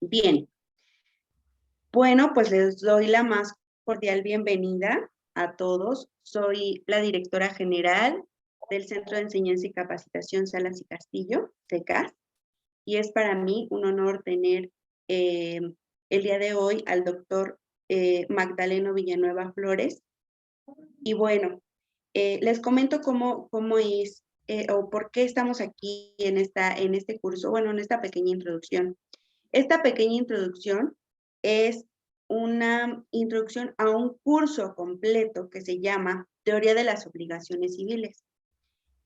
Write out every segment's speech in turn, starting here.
Bien, bueno, pues les doy la más cordial bienvenida a todos. Soy la directora general del Centro de Enseñanza y Capacitación Salas y Castillo, CECAS, y es para mí un honor tener eh, el día de hoy al doctor Magdaleno Villanueva Flores. Y bueno, les comento cómo es o por qué estamos aquí en este curso, bueno, en esta pequeña introducción. Esta pequeña introducción es una introducción a un curso completo que se llama Teoría de las Obligaciones Civiles.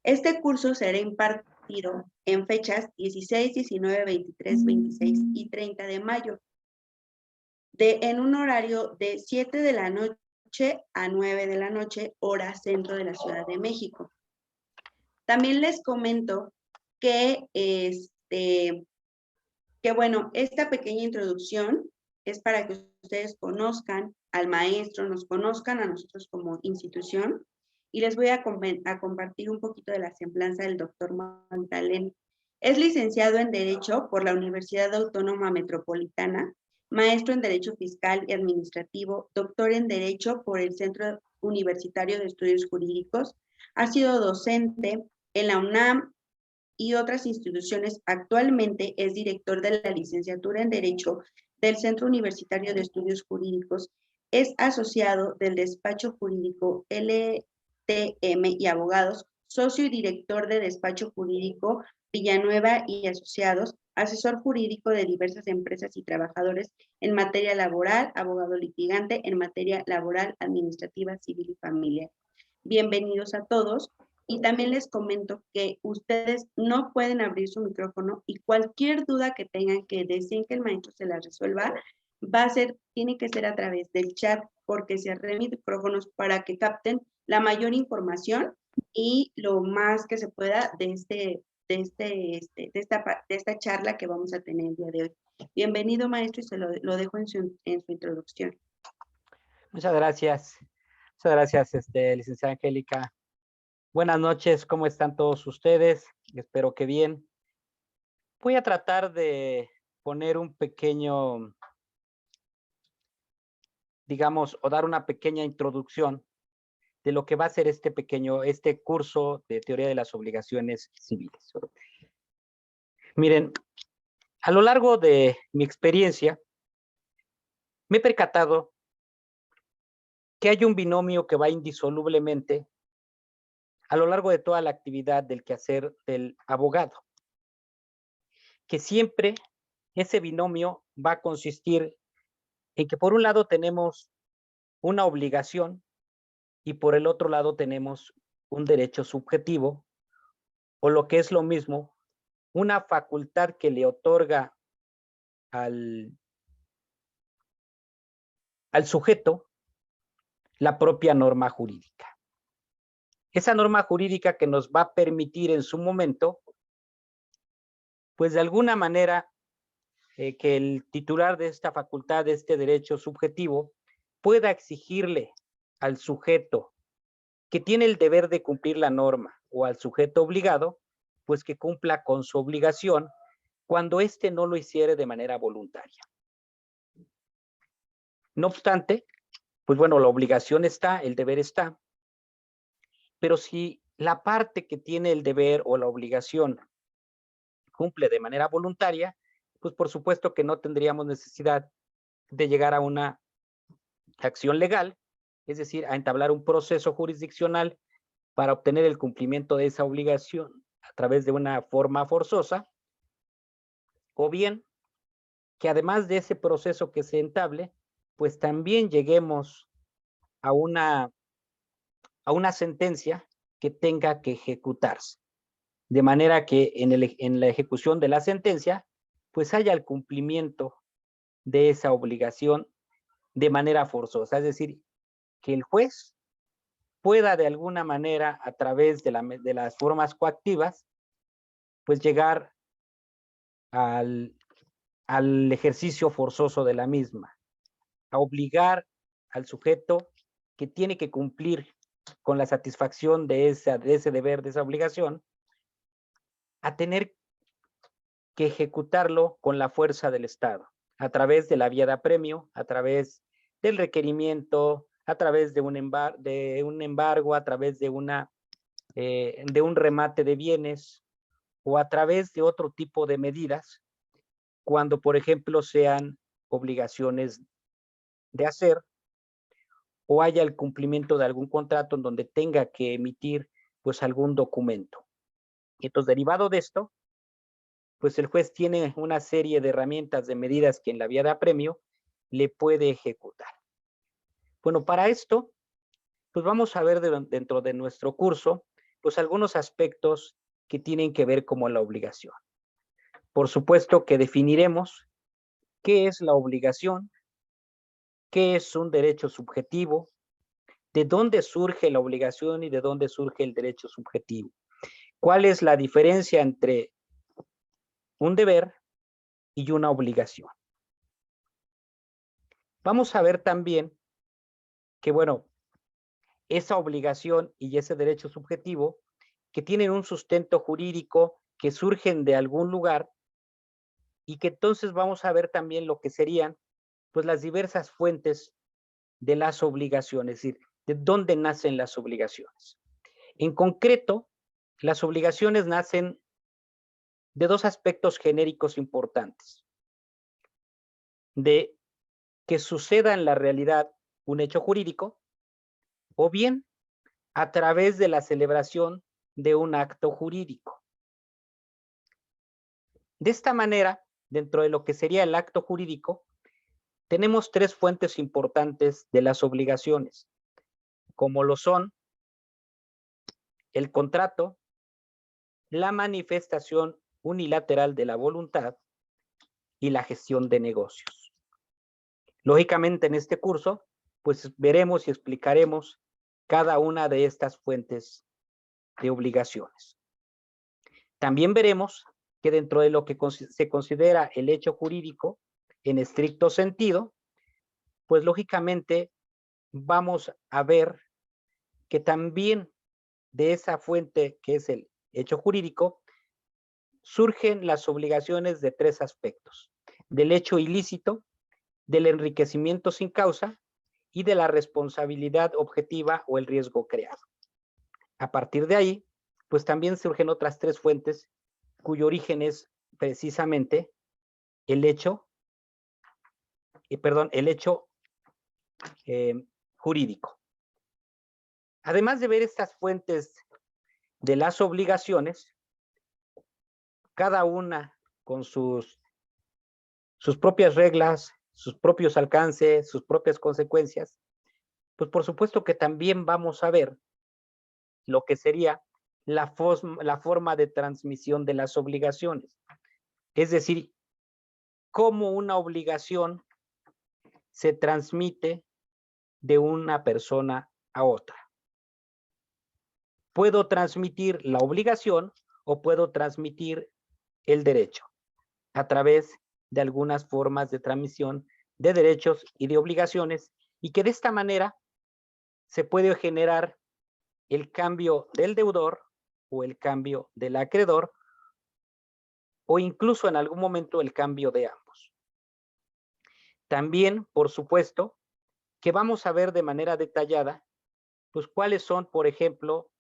Este curso será impartido en fechas 16, 19, 23, 26 y 30 de mayo, en un horario de 7 de la noche a 9 de la noche, hora centro de la Ciudad de México. También les comento que bueno, esta pequeña introducción es para que ustedes conozcan al maestro, nos conozcan a nosotros como institución, y les voy a compartir un poquito de la semblanza del doctor Magdaleno. Es licenciado en Derecho por la Universidad Autónoma Metropolitana, maestro en Derecho Fiscal y Administrativo, doctor en Derecho por el Centro Universitario de Estudios Jurídicos, ha sido docente en la UNAM y otras instituciones. Actualmente es director de la licenciatura en Derecho del Centro Universitario de Estudios Jurídicos, es asociado del despacho jurídico LTM y Abogados, socio y director de despacho jurídico Villanueva y Asociados, asesor jurídico de diversas empresas y trabajadores en materia laboral, abogado litigante en materia laboral, administrativa, civil y familiar. Bienvenidos a todos. Y también les comento que ustedes no pueden abrir su micrófono, y cualquier duda que tengan que deseen que el maestro se la resuelva, tiene que ser a través del chat, porque cerré mis micrófonos para que capten la mayor información y lo más que se pueda de esta charla que vamos a tener el día de hoy. Bienvenido, maestro, y lo dejo en su introducción. Muchas gracias. Muchas gracias, licenciada Angélica. Buenas noches, ¿cómo están todos ustedes? Espero que bien. Voy a tratar de poner un pequeño, digamos, o dar una pequeña introducción de lo que va a ser este curso de teoría de las obligaciones civiles. Miren, a lo largo de mi experiencia, me he percatado que hay un binomio que va indisolublemente a lo largo de toda la actividad del quehacer del abogado, que siempre ese binomio va a consistir en que por un lado tenemos una obligación y por el otro lado tenemos un derecho subjetivo, o lo que es lo mismo, una facultad que le otorga al sujeto la propia norma jurídica. Esa norma jurídica que nos va a permitir en su momento, pues de alguna manera, que el titular de esta facultad, de este derecho subjetivo, pueda exigirle al sujeto que tiene el deber de cumplir la norma, o al sujeto obligado, pues que cumpla con su obligación cuando éste no lo hiciere de manera voluntaria. No obstante, pues bueno, la obligación está, el deber está, pero si la parte que tiene el deber o la obligación cumple de manera voluntaria, pues por supuesto que no tendríamos necesidad de llegar a una acción legal, es decir, a entablar un proceso jurisdiccional para obtener el cumplimiento de esa obligación a través de una forma forzosa, o bien que además de ese proceso que se entable, pues también lleguemos a una sentencia que tenga que ejecutarse, de manera que en la ejecución de la sentencia, pues haya el cumplimiento de esa obligación de manera forzosa, es decir, que el juez pueda de alguna manera, a través de las formas coactivas, pues llegar al ejercicio forzoso de la misma, a obligar al sujeto que tiene que cumplir con la satisfacción de ese deber, de esa obligación, a tener que ejecutarlo con la fuerza del Estado. a través de la vía de apremio, a través del requerimiento, a través de un embargo, a través de un remate de bienes o a través de otro tipo de medidas, cuando, por ejemplo, sean obligaciones de hacer o haya el cumplimiento de algún contrato en donde tenga que emitir pues algún documento. Entonces, derivado de esto, pues el juez tiene una serie de herramientas, de medidas que en la vía de apremio le puede ejecutar. Bueno, para esto, pues vamos a ver dentro de nuestro curso, pues algunos aspectos que tienen que ver como la obligación. Por supuesto que definiremos qué es la obligación, qué es un derecho subjetivo, de dónde surge la obligación y de dónde surge el derecho subjetivo. ¿Cuál es la diferencia entre un deber y una obligación? Vamos a ver también que, bueno, esa obligación y ese derecho subjetivo que tienen un sustento jurídico, que surgen de algún lugar y que entonces vamos a ver también lo que serían pues las diversas fuentes de las obligaciones, es decir, de dónde nacen las obligaciones. En concreto, las obligaciones nacen de dos aspectos genéricos importantes. De que suceda en la realidad un hecho jurídico o bien a través de la celebración de un acto jurídico. De esta manera, dentro de lo que sería el acto jurídico, tenemos tres fuentes importantes de las obligaciones, como lo son el contrato, la manifestación unilateral de la voluntad y la gestión de negocios. Lógicamente, en este curso, pues veremos y explicaremos cada una de estas fuentes de obligaciones. También veremos que dentro de lo que se considera el hecho jurídico en estricto sentido, pues lógicamente vamos a ver que también de esa fuente que es el hecho jurídico surgen las obligaciones de tres aspectos: del hecho ilícito, del enriquecimiento sin causa y de la responsabilidad objetiva o el riesgo creado. A partir de ahí, pues también surgen otras tres fuentes cuyo origen es precisamente el hecho jurídico. Además de ver estas fuentes de las obligaciones, cada una con sus propias reglas, sus propios alcances, sus propias consecuencias, pues por supuesto que también vamos a ver lo que sería la forma de transmisión de las obligaciones. Es decir, cómo una obligación se transmite de una persona a otra. Puedo transmitir la obligación o puedo transmitir el derecho a través de algunas formas de transmisión de derechos y de obligaciones, y que de esta manera se puede generar el cambio del deudor o el cambio del acreedor, o incluso en algún momento el cambio de ambos. También, por supuesto, que vamos a ver de manera detallada, pues cuáles son, por ejemplo,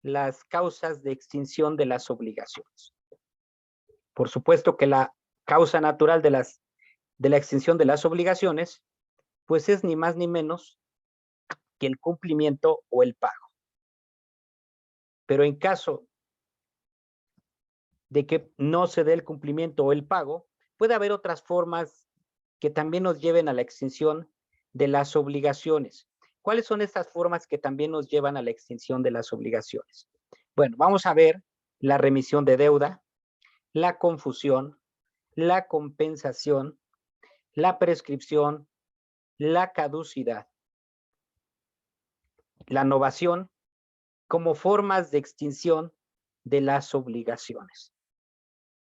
las causas de extinción de las obligaciones. Por supuesto que la causa natural de la extinción de las obligaciones, pues es ni más ni menos que el cumplimiento o el pago. Pero en caso de que no se dé el cumplimiento o el pago, puede haber otras formas que también nos lleven a la extinción de las obligaciones. ¿Cuáles son estas formas que también nos llevan a la extinción de las obligaciones? Bueno, vamos a ver la remisión de deuda, la confusión, la compensación, la prescripción, la caducidad, la novación como formas de extinción de las obligaciones.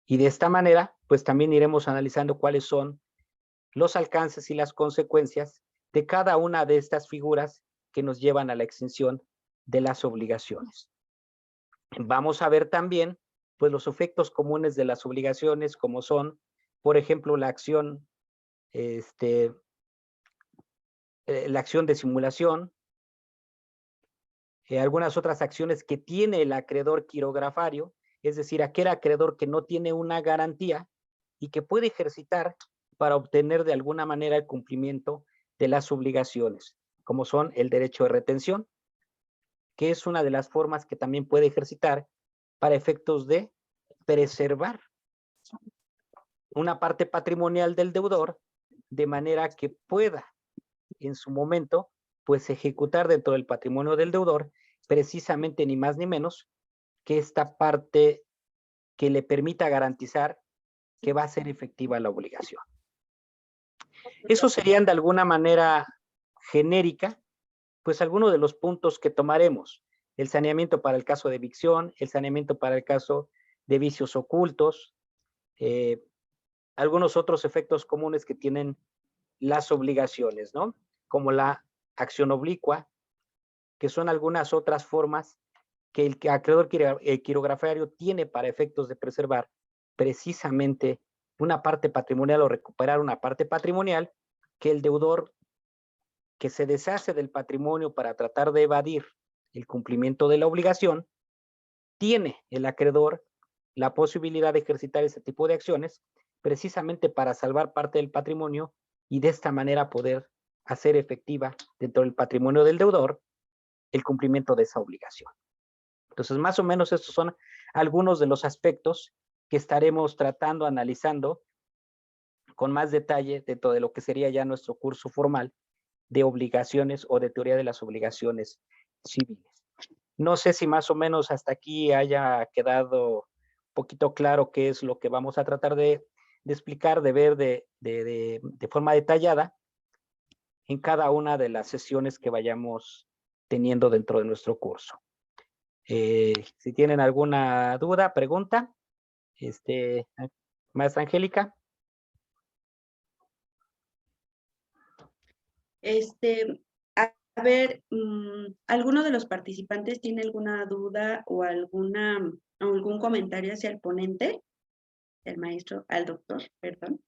Y de esta manera, pues también iremos analizando cuáles son los alcances y las consecuencias de cada una de estas figuras que nos llevan a la extinción de las obligaciones. Vamos a ver también, pues, los efectos comunes de las obligaciones, como son, por ejemplo, la acción la acción de simulación, algunas otras acciones que tiene el acreedor quirografario, es decir, aquel acreedor que no tiene una garantía y que puede ejercitar para obtener de alguna manera el cumplimiento de las obligaciones, como son el derecho de retención, que es una de las formas que también puede ejercitar para efectos de preservar una parte patrimonial del deudor, de manera que pueda en su momento, pues ejecutar dentro del patrimonio del deudor, precisamente ni más ni menos que esta parte que le permita garantizar que va a ser efectiva la obligación. Esos serían de alguna manera genérica, pues algunos de los puntos que tomaremos. El saneamiento para el caso de evicción, el saneamiento para el caso de vicios ocultos, algunos otros efectos comunes que tienen las obligaciones, ¿no? Como la acción oblicua, que son algunas otras formas que el acreedor quirografario tiene para efectos de preservar precisamente una parte patrimonial o recuperar una parte patrimonial que el deudor que se deshace del patrimonio para tratar de evadir el cumplimiento de la obligación, tiene el acreedor la posibilidad de ejercitar ese tipo de acciones precisamente para salvar parte del patrimonio y de esta manera poder hacer efectiva dentro del patrimonio del deudor el cumplimiento de esa obligación. Entonces, más o menos estos son algunos de los aspectos que estaremos tratando, analizando con más detalle dentro de lo que sería ya nuestro curso formal de obligaciones o de teoría de las obligaciones civiles. No sé si más o menos hasta aquí haya quedado un poquito claro qué es lo que vamos a tratar de explicar, de ver de forma detallada en cada una de las sesiones que vayamos teniendo dentro de nuestro curso. Si tienen alguna duda, pregunta, maestra Angélica. A ver, ¿alguno de los participantes tiene alguna duda o algún comentario hacia el ponente? El maestro, al doctor, perdón.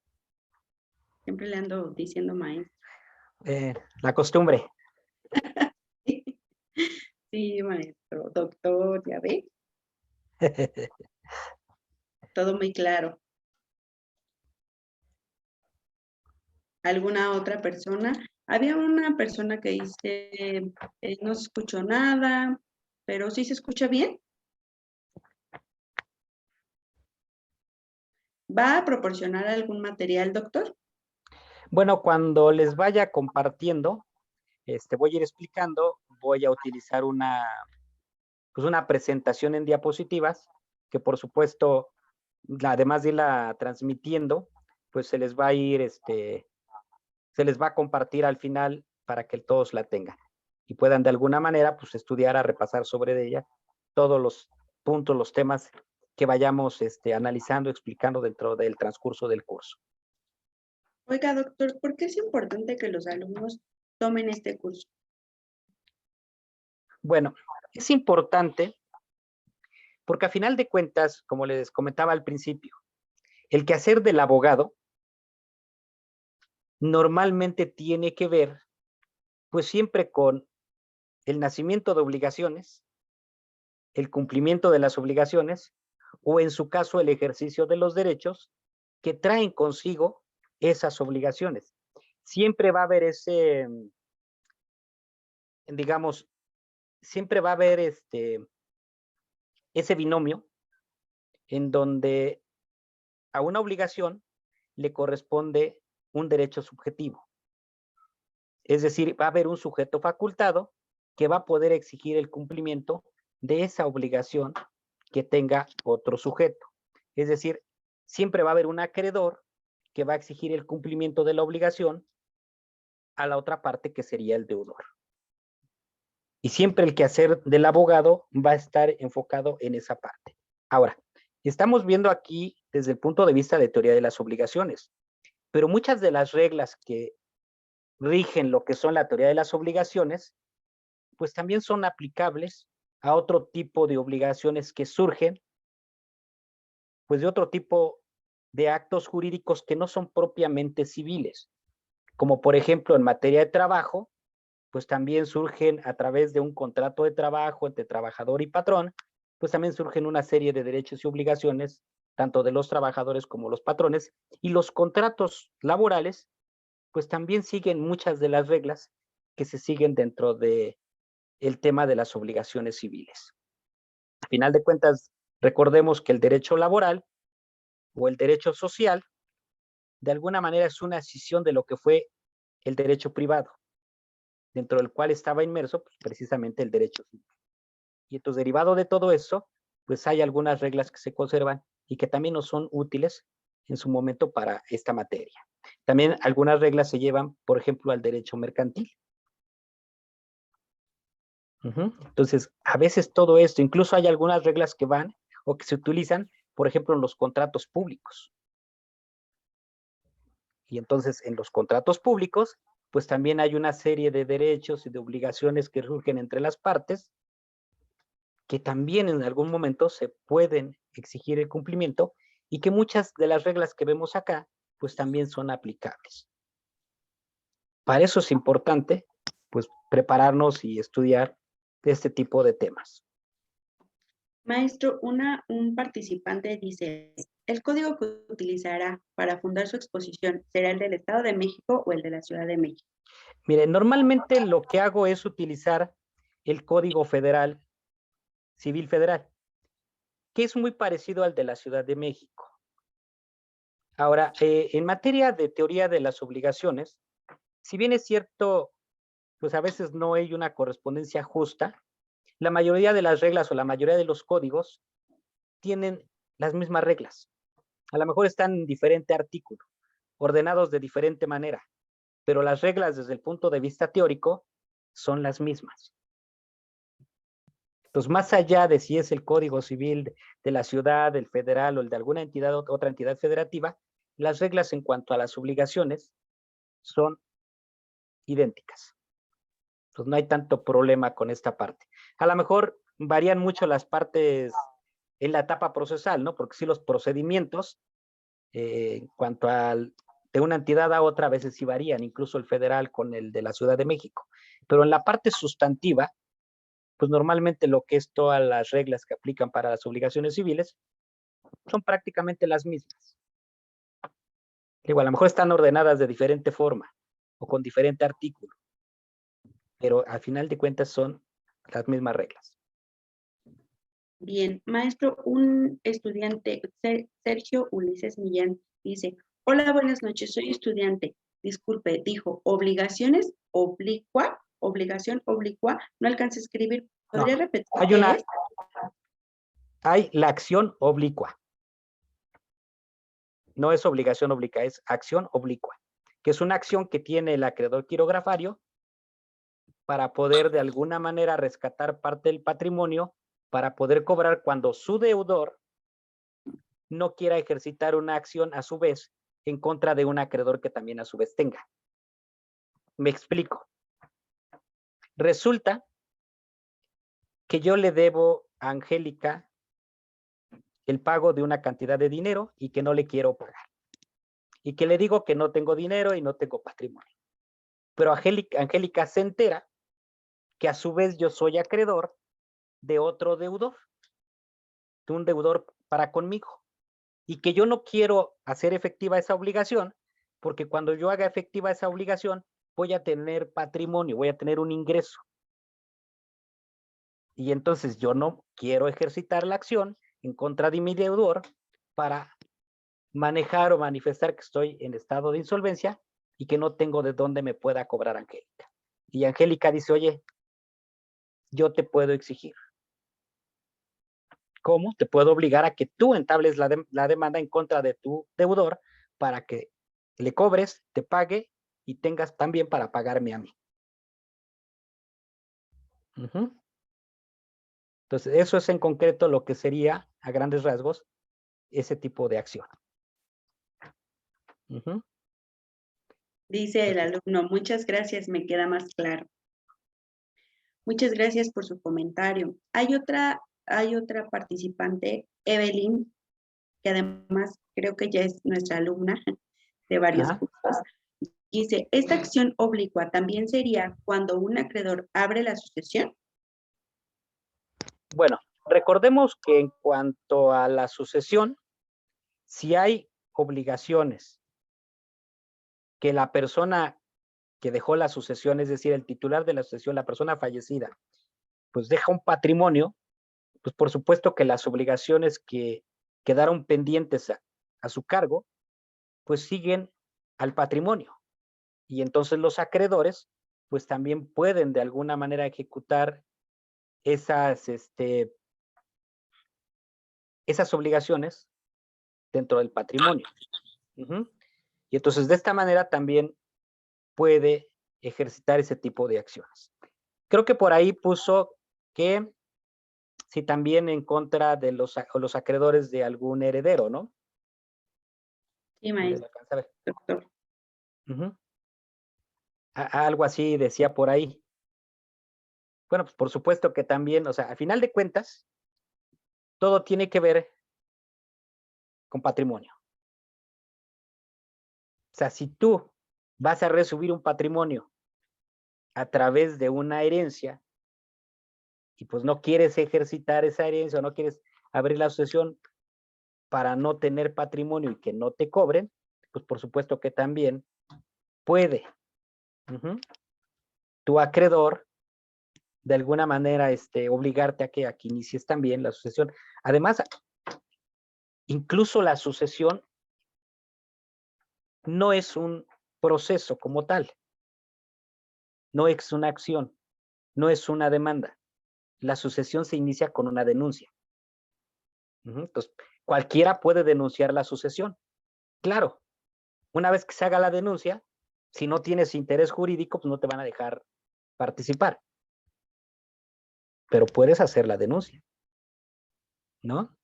Siempre le ando diciendo maestro. La costumbre. Sí, maestro, doctor, ya ve. Todo muy claro. ¿Alguna otra persona? Había una persona que dice, no se escuchó nada, pero sí se escucha bien. ¿Va a proporcionar algún material, doctor? Bueno, cuando les vaya compartiendo, voy a ir explicando, voy a utilizar pues una presentación en diapositivas, que por supuesto, además de irla transmitiendo, pues se les va a ir, se les va a compartir al final para que todos la tengan y puedan de alguna manera, pues estudiar, a repasar sobre ella todos los puntos, los temas que vayamos analizando, explicando dentro del transcurso del curso. Oiga, doctor, ¿por qué es importante que los alumnos tomen este curso? Bueno, es importante porque a final de cuentas, como les comentaba al principio, el quehacer del abogado normalmente tiene que ver, pues siempre con el nacimiento de obligaciones, el cumplimiento de las obligaciones, o en su caso el ejercicio de los derechos que traen consigo esas obligaciones. Siempre va a haber digamos, siempre va a haber ese binomio en donde a una obligación le corresponde un derecho subjetivo. Es decir, va a haber un sujeto facultado que va a poder exigir el cumplimiento de esa obligación que tenga otro sujeto. Es decir, siempre va a haber un acreedor que va a exigir el cumplimiento de la obligación a la otra parte, que sería el deudor. Y siempre el quehacer del abogado va a estar enfocado en esa parte. Ahora, estamos viendo aquí desde el punto de vista de teoría de las obligaciones, pero muchas de las reglas que rigen lo que son la teoría de las obligaciones, pues también son aplicables a otro tipo de obligaciones que surgen, pues de otro tipo de actos jurídicos que no son propiamente civiles, como por ejemplo en materia de trabajo, pues también surgen a través de un contrato de trabajo entre trabajador y patrón, pues también surgen una serie de derechos y obligaciones, tanto de los trabajadores como los patrones, y los contratos laborales, pues también siguen muchas de las reglas que se siguen dentro de el tema de las obligaciones civiles. A final de cuentas, recordemos que el derecho laboral o el derecho social, de alguna manera es una escisión de lo que fue el derecho privado, dentro del cual estaba inmerso pues, precisamente el derecho civil. Y entonces, derivado de todo eso, pues hay algunas reglas que se conservan y que también nos son útiles en su momento para esta materia. También algunas reglas se llevan, por ejemplo, al derecho mercantil. Entonces, a veces todo esto, incluso hay algunas reglas que van o que se utilizan, por ejemplo, en los contratos públicos. Y entonces, en los contratos públicos, pues también hay una serie de derechos y de obligaciones que surgen entre las partes, que también en algún momento se pueden exigir el cumplimiento y que muchas de las reglas que vemos acá, pues también son aplicables. Para eso es importante, pues, prepararnos y estudiar este tipo de temas. Maestro, un participante dice, ¿el código que utilizará para fundar su exposición será el del Estado de México o el de la Ciudad de México? Mire, normalmente lo que hago es utilizar el Código Federal, Civil Federal, que es muy parecido al de la Ciudad de México. Ahora, en materia de teoría de las obligaciones, si bien es cierto, pues a veces no hay una correspondencia justa, la mayoría de las reglas o la mayoría de los códigos tienen las mismas reglas. A lo mejor están en diferente artículo, ordenados de diferente manera, pero las reglas desde el punto de vista teórico son las mismas. Entonces, más allá de si es el Código Civil de la ciudad, del federal o el de alguna entidad, otra entidad federativa, las reglas en cuanto a las obligaciones son idénticas. Entonces, no hay tanto problema con esta parte. A lo mejor varían mucho las partes en la etapa procesal, ¿no? Porque sí los procedimientos, en cuanto al de una entidad a otra, a veces sí varían, incluso el federal con el de la Ciudad de México. Pero en la parte sustantiva, pues normalmente lo que es todas las reglas que aplican para las obligaciones civiles son prácticamente las mismas. Digo, a lo mejor están ordenadas de diferente forma o con diferente artículo, pero al final de cuentas son las mismas reglas. Bien, maestro, un estudiante, Sergio Ulises Millán, dice, hola, buenas noches, soy estudiante. Disculpe, dijo, obligaciones oblicua, obligación oblicua, no alcancé a escribir. ¿Podría repetir qué es? Hay la acción oblicua. No es obligación oblicua, es acción oblicua, que es una acción que tiene el acreedor quirografario para poder de alguna manera rescatar parte del patrimonio para poder cobrar cuando su deudor no quiera ejercitar una acción a su vez en contra de un acreedor que también a su vez tenga. Me explico. Resulta que yo le debo a Angélica el pago de una cantidad de dinero y que no le quiero pagar. Y que le digo que no tengo dinero y no tengo patrimonio. Pero Angélica se entera que a su vez yo soy acreedor de otro deudor, de un deudor para conmigo, y que yo no quiero hacer efectiva esa obligación, porque cuando yo haga efectiva esa obligación, voy a tener patrimonio, voy a tener un ingreso. Y entonces yo no quiero ejercitar la acción en contra de mi deudor para manejar o manifestar que estoy en estado de insolvencia y que no tengo de dónde me pueda cobrar Angélica. Y Angélica dice, oye, yo te puedo exigir. ¿Cómo? Te puedo obligar a que tú entables la demanda en contra de tu deudor para que le cobres, te pague y tengas también para pagarme a mí. Entonces, eso es en concreto lo que sería, a grandes rasgos, ese tipo de acción. Dice el alumno, muchas gracias, me queda más claro. Muchas gracias por su comentario. Hay otra participante, Evelyn, que además creo que ya es nuestra alumna de varios Ajá. cursos. Dice, ¿esta acción oblicua también sería cuando un acreedor abre la sucesión? Bueno, recordemos que en cuanto a la sucesión, si hay obligaciones que la persona que dejó la sucesión, es decir, el titular de la sucesión, la persona fallecida, pues deja un patrimonio, pues por supuesto que las obligaciones que quedaron pendientes a su cargo, pues siguen al patrimonio. Y entonces los acreedores, pues también pueden de alguna manera ejecutar esas, esas obligaciones dentro del patrimonio. Uh-huh. Y entonces de esta manera también puede ejercitar ese tipo de acciones. Creo que por ahí puso que si también en contra de los acreedores de algún heredero, ¿no? Sí, maestro, doctor. Uh-huh. Algo así decía por ahí. Bueno, pues por supuesto que también, o sea, al final de cuentas, todo tiene que ver con patrimonio. O sea, si tú vas a resubir un patrimonio a través de una herencia y pues no quieres ejercitar esa herencia o no quieres abrir la sucesión para no tener patrimonio y que no te cobren, pues por supuesto que también puede tu acreedor de alguna manera obligarte a que inicies también la sucesión. Además, incluso la sucesión no es un proceso como tal, no es una acción, no es una demanda. La sucesión se inicia con una denuncia. Entonces, cualquiera puede denunciar la sucesión. Claro, una vez que se haga la denuncia, si no tienes interés jurídico, pues no te van a dejar participar. Pero puedes hacer la denuncia, ¿no?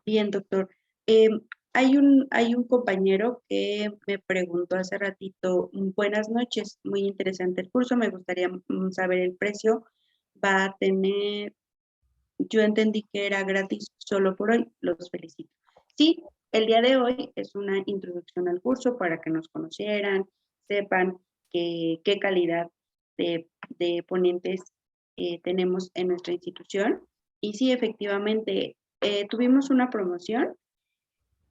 Bien, doctor. Hay un compañero que me preguntó hace ratito, buenas noches, muy interesante el curso, me gustaría saber el precio. Va a tener, yo entendí que era gratis solo por hoy, los felicito. Sí, el día de hoy es una introducción al curso para que nos conocieran, sepan qué calidad de ponentes tenemos en nuestra institución. Y sí, efectivamente, tuvimos una promoción.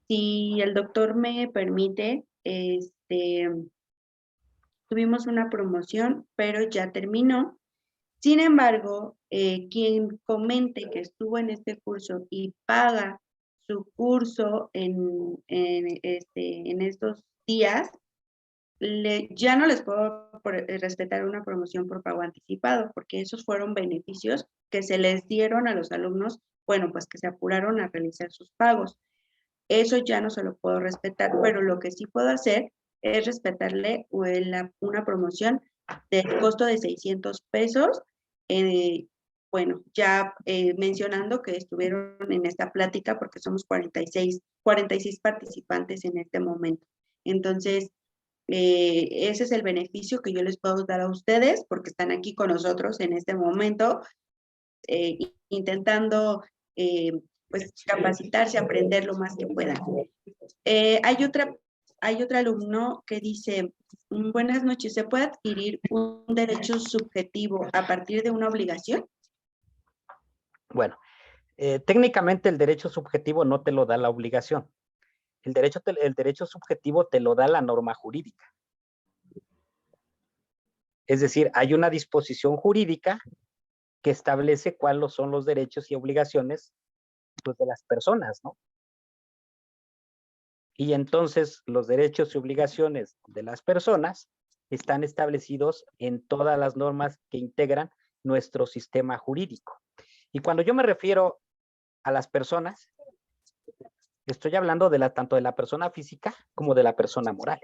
Si el doctor me permite, tuvimos una promoción, pero ya terminó. Sin embargo, quien comente que estuvo en este curso y paga su curso en estos días, ya no les puedo respetar una promoción por pago anticipado, porque esos fueron beneficios que se les dieron a los alumnos, bueno, pues que se apuraron a realizar sus pagos. Eso ya no se lo puedo respetar, pero lo que sí puedo hacer es respetarle una promoción del costo de 600 pesos. Bueno, ya mencionando que estuvieron en esta plática porque somos 46 participantes en este momento. Entonces, ese es el beneficio que yo les puedo dar a ustedes porque están aquí con nosotros en este momento, intentando pues capacitarse, aprender lo más que puedan. Hay otro alumno que dice, buenas noches, ¿se puede adquirir un derecho subjetivo a partir de una obligación? Bueno, técnicamente el derecho subjetivo no te lo da la obligación. El derecho subjetivo te lo da la norma jurídica. Es decir, hay una disposición jurídica que establece cuáles son los derechos y obligaciones pues, de las personas, ¿no? Y entonces los derechos y obligaciones de las personas están establecidos en todas las normas que integran nuestro sistema jurídico. Y cuando yo me refiero a las personas, estoy hablando tanto de la persona física como de la persona moral.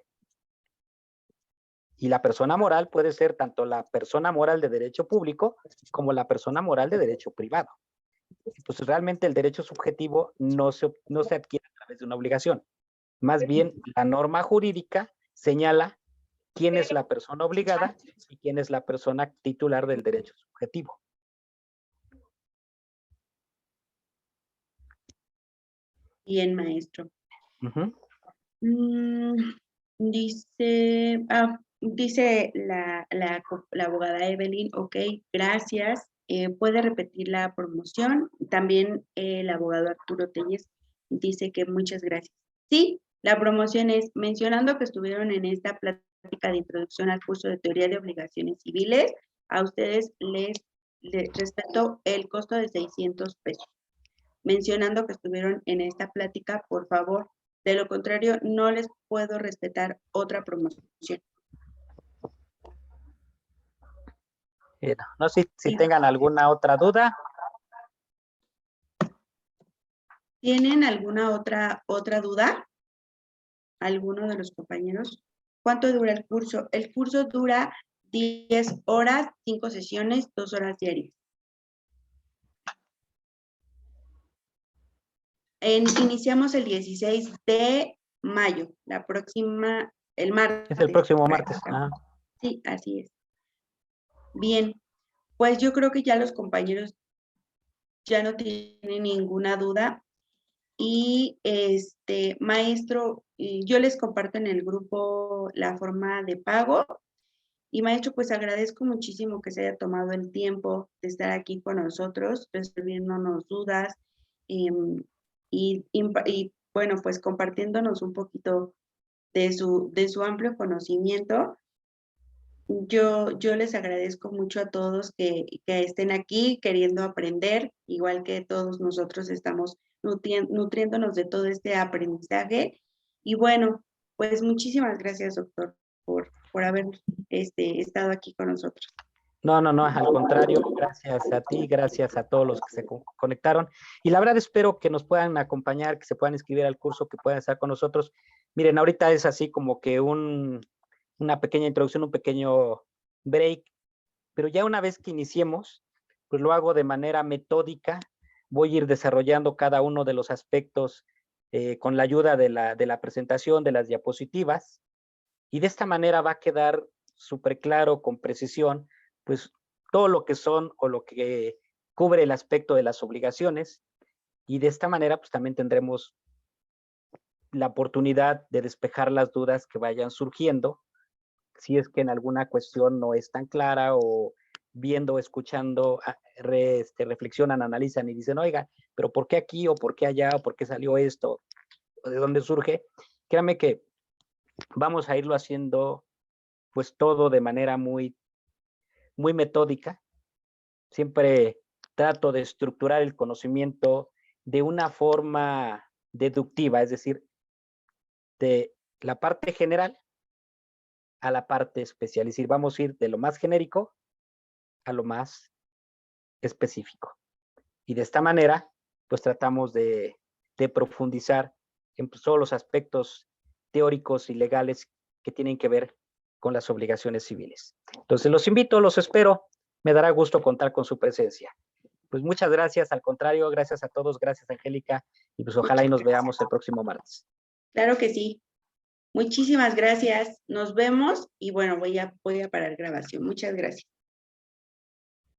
Y la persona moral puede ser tanto la persona moral de derecho público como la persona moral de derecho privado. Entonces, realmente el derecho subjetivo no se adquiere a través de una obligación. Más bien, la norma jurídica señala quién es la persona obligada y quién es la persona titular del derecho subjetivo. Bien, maestro. Ujú. Dice, dice la abogada Evelyn, ok, gracias. ¿Puede repetir la promoción? También el abogado Arturo Telles dice que muchas gracias. Sí, la promoción es mencionando que estuvieron en esta plática de introducción al curso de teoría de obligaciones civiles. A ustedes les respeto el costo de 600 pesos. Mencionando que estuvieron en esta plática, por favor. De lo contrario, no les puedo respetar otra promoción. No sé si Sí. tengan alguna otra duda. ¿Tienen alguna otra duda? ¿Alguno de los compañeros? ¿Cuánto dura el curso? El curso dura 10 horas, 5 sesiones, 2 horas diarias. Iniciamos el 16 de mayo, la próxima, el martes. Es el próximo martes. Ah. Sí, así es. Bien, pues yo creo que ya los compañeros ya no tienen ninguna duda. Y maestro, yo les comparto en el grupo la forma de pago. Y maestro, pues agradezco muchísimo que se haya tomado el tiempo de estar aquí con nosotros, resolviéndonos dudas y bueno, pues compartiéndonos un poquito de su amplio conocimiento. Yo les agradezco mucho a todos que estén aquí queriendo aprender, igual que todos nosotros estamos nutriéndonos de todo este aprendizaje. Y bueno, pues muchísimas gracias, doctor, por haber estado aquí con nosotros. No, al contrario, gracias a ti, gracias a todos los que se conectaron. Y la verdad espero que nos puedan acompañar, que se puedan inscribir al curso, que puedan estar con nosotros. Miren, ahorita es así como que una pequeña introducción, un pequeño break, pero ya una vez que iniciemos, pues lo hago de manera metódica, voy a ir desarrollando cada uno de los aspectos con la ayuda de la presentación, de las diapositivas, y de esta manera va a quedar súper claro, con precisión, pues todo lo que son o lo que cubre el aspecto de las obligaciones, y de esta manera pues también tendremos la oportunidad de despejar las dudas que vayan surgiendo, si es que en alguna cuestión no es tan clara o viendo, escuchando, reflexionan, analizan y dicen, oiga, pero ¿por qué aquí o por qué allá o por qué salió esto o de dónde surge? Créanme que vamos a irlo haciendo pues todo de manera muy metódica. Siempre trato de estructurar el conocimiento de una forma deductiva, es decir, de la parte general a la parte especial. Es decir, vamos a ir de lo más genérico a lo más específico. Y de esta manera, pues tratamos de profundizar en todos los aspectos teóricos y legales que tienen que ver con las obligaciones civiles. Entonces, los invito, los espero. Me dará gusto contar con su presencia. Pues muchas gracias, al contrario, gracias a todos, gracias Angélica, y pues ojalá y nos veamos el próximo martes. Claro que sí. Muchísimas gracias. Nos vemos y bueno, voy a parar grabación. Muchas gracias.